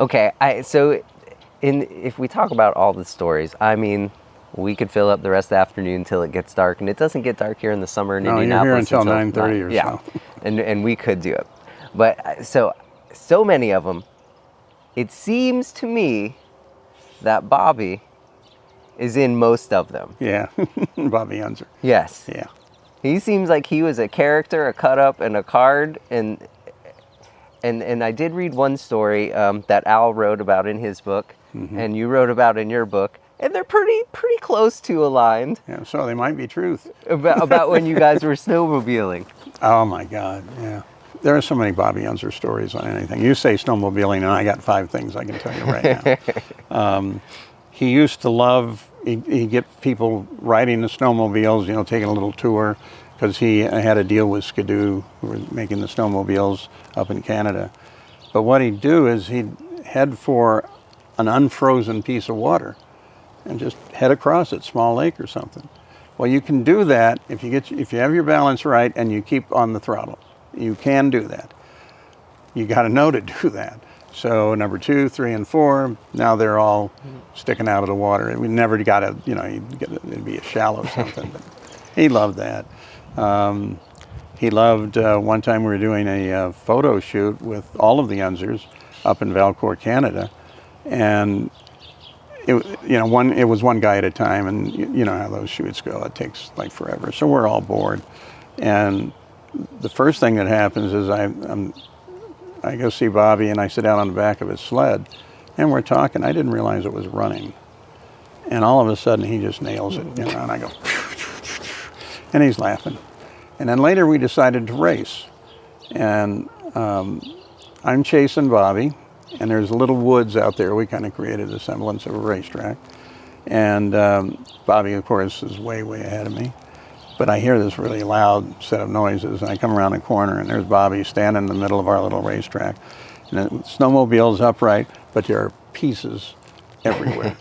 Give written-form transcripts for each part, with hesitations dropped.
Okay, if we talk about all the stories, I mean, we could fill up the rest of the afternoon until it gets dark, and it doesn't get dark here in the summer in Indianapolis. You're here until 9:30 or yeah. so. And we could do it. But so many of them, it seems to me that Bobby is in most of them. Yeah, Bobby Unser. Yes. Yeah. He seems like he was a character, a cut up, and a card, and I did read one story that Al wrote about in his book, and you wrote about in your book, and they're pretty close to aligned. Yeah, so they might be truth. About when you guys were snowmobiling. Oh my God, yeah. There are so many Bobby Unser stories on anything. You say snowmobiling, and I got 5 things I can tell you right now. He used to love, he'd get people riding the snowmobiles, you know, taking a little tour, because he had a deal with Skidoo, who were making the snowmobiles up in Canada. But what he'd do is he'd head for an unfrozen piece of water and just head across it, small lake or something. Well, you can do that if you have your balance right and you keep on the throttle. You can do that. You got to know to do that. So number 2, 3, and 4, now they're all sticking out of the water. We never got to, you know, it'd be a shallow something, but he loved that. He loved, one time we were doing a photo shoot with all of the Unsers up in Valcourt, Canada, and it was one guy at a time, and you know how those shoots go. It takes like forever, so we're all bored. And the first thing that happens is I go see Bobby, and I sit down on the back of his sled, and we're talking. I didn't realize it was running, and all of a sudden he just nails it, you know, and I go, and he's laughing. And then later we decided to race, and I'm chasing Bobby, and there's little woods out there. We kind of created a semblance of a racetrack, and Bobby, of course, is way ahead of me. But I hear this really loud set of noises, and I come around the corner, and there's Bobby standing in the middle of our little racetrack. And the snowmobile's upright, but there are pieces everywhere.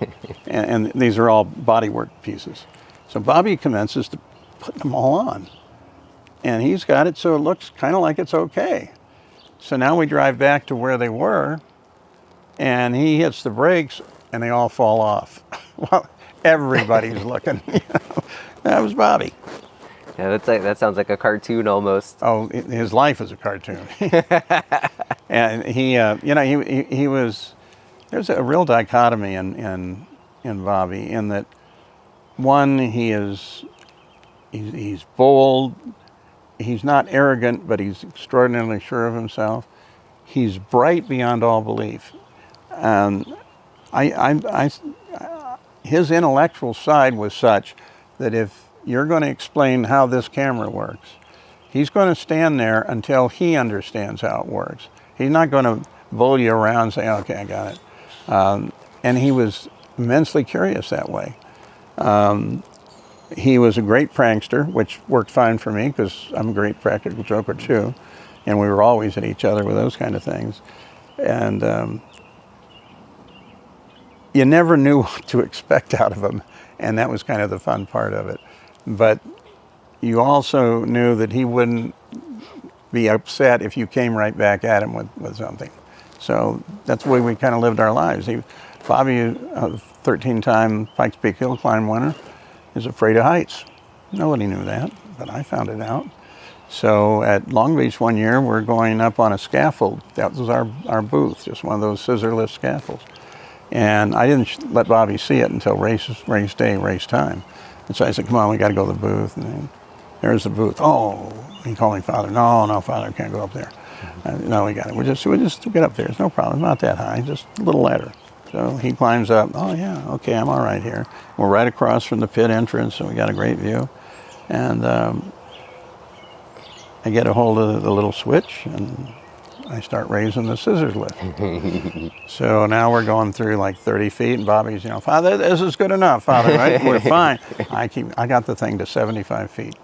and these are all bodywork pieces. So Bobby commences to put them all on. And he's got it so it looks kind of like it's okay. So now we drive back to where they were, and he hits the brakes, and they all fall off. Well, everybody's looking. You know, that was Bobby. Yeah, that sounds like a cartoon almost. Oh, his life is a cartoon. And he was. There's a real dichotomy in Bobby, in that one, he's bold. He's not arrogant, but he's extraordinarily sure of himself. He's bright beyond all belief. His intellectual side was such that if you're going to explain how this camera works, he's going to stand there until he understands how it works. He's not going to bull you around and say, okay, I got it. And he was immensely curious that way. He was a great prankster, which worked fine for me because I'm a great practical joker too. And we were always at each other with those kind of things. And you never knew what to expect out of him. And that was kind of the fun part of it. But you also knew that he wouldn't be upset if you came right back at him with something. So that's the way we kind of lived our lives. Bobby, a 13-time Pikes Peak Hill Climb winner, is afraid of heights. Nobody knew that, but I found it out. So at Long Beach one year, we're going up on a scaffold. That was our booth, just one of those scissor lift scaffolds. And I didn't let Bobby see it until race day, race time. And so I said, come on, we got to go to the booth. And there's the booth. Oh, he called me Father. No, Father, I can't go up there. No, we got it. We'll just get up there. It's no problem. It's not that high, just a little ladder. So he climbs up. Oh, yeah, okay, I'm all right here. We're right across from the pit entrance, so we got a great view. And I get a hold of the little switch, and I start raising the scissors lift. So now we're going through like 30 feet, and Bobby's, Father, this is good enough, Father, right? We're fine. I got the thing to 75 feet.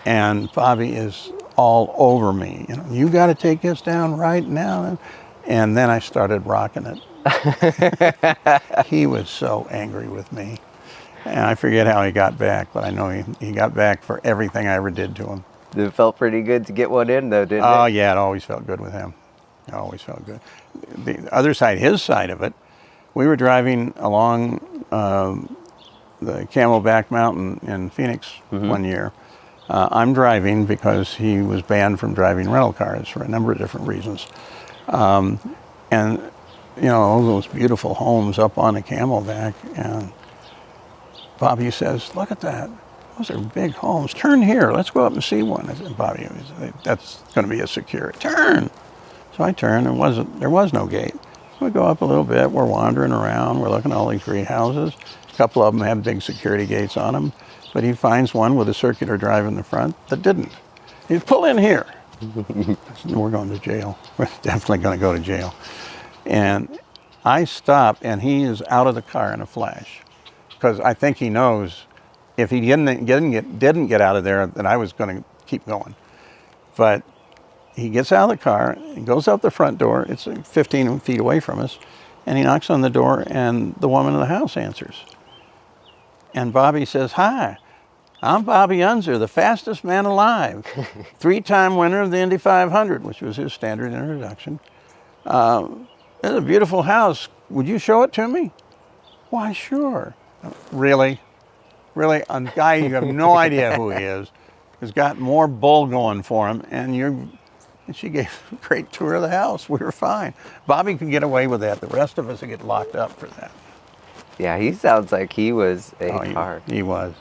And Bobby is all over me. You got to take this down right now. And then I started rocking it. He was so angry with me. And I forget how he got back, but I know he got back for everything I ever did to him. It felt pretty good to get one in, though, didn't it? Oh, yeah, it always felt good with him. It always felt good. The other side, his side of it, we were driving along the Camelback Mountain in Phoenix one year. I'm driving because he was banned from driving rental cars for a number of different reasons. And, you know, all those beautiful homes up on the Camelback. And Bobby says, look at that. Those are big homes. Turn here. Let's go up and see one. I said, Bobby, that's going to be a security. Turn. So I turned, and there was no gate. So we go up a little bit. We're wandering around. We're looking at all these great houses. A couple of them have big security gates on them. But he finds one with a circular drive in the front that didn't. He'd pull in here. We're going to jail. We're definitely going to go to jail. And I stop, and he is out of the car in a flash, because I think he knows if he didn't get out of there, that I was going to keep going. But he gets out of the car, and goes out the front door. It's 15 feet away from us, and he knocks on the door, and the woman in the house answers. And Bobby says, "Hi, I'm Bobby Unser, the fastest man alive, 3-time winner of the Indy 500, which was his standard introduction. It's a beautiful house. Would you show it to me?" "Why, sure." Really? Really? A guy you have no idea who he is, has got more bull going for him, and she gave a great tour of the house. We were fine. Bobby could get away with that. The rest of us would get locked up for that. Yeah, he sounds like he was a hard. He was.